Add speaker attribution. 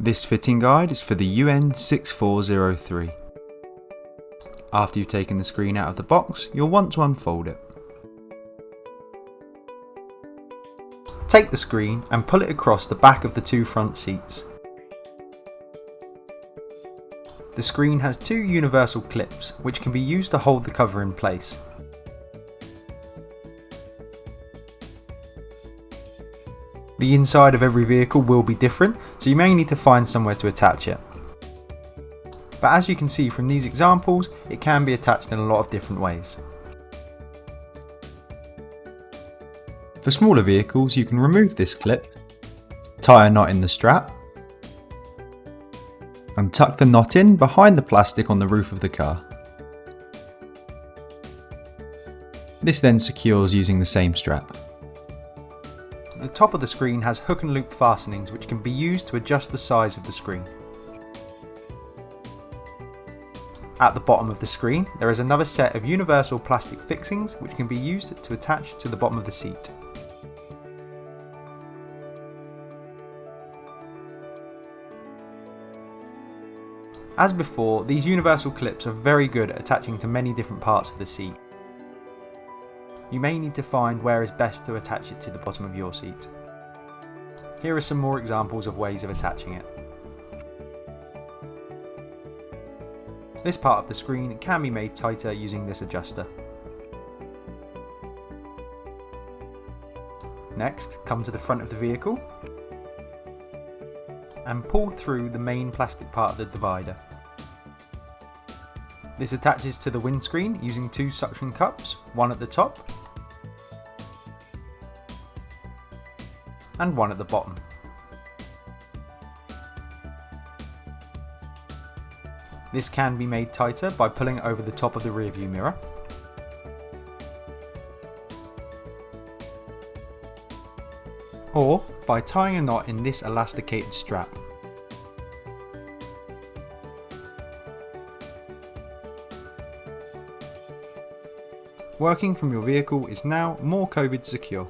Speaker 1: This fitting guide is for the UN 6403. After you've taken the screen out of the box, you'll want to unfold it. Take the screen and pull it across the back of the two front seats. The screen has two universal clips which can be used to hold the cover in place. The inside of every vehicle will be different, so you may need to find somewhere to attach it. But as you can see from these examples, it can be attached in a lot of different ways. For smaller vehicles, you can remove this clip, tie a knot in the strap, and tuck the knot in behind the plastic on the roof of the car. This then secures using the same strap. The top of the screen has hook and loop fastenings which can be used to adjust the size of the screen. At the bottom of the screen, there is another set of universal plastic fixings which can be used to attach to the bottom of the seat. As before, these universal clips are very good at attaching to many different parts of the seat. You may need to find where is best to attach it to the bottom of your seat. Here are some more examples of ways of attaching it. This part of the screen can be made tighter using this adjuster. Next, come to the front of the vehicle and pull through the main plastic part of the divider. This attaches to the windscreen using two suction cups, one at the top and one at the bottom. This can be made tighter by pulling it over the top of the rear view mirror. Or by tying a knot in this elasticated strap. Working from your vehicle is now more COVID secure.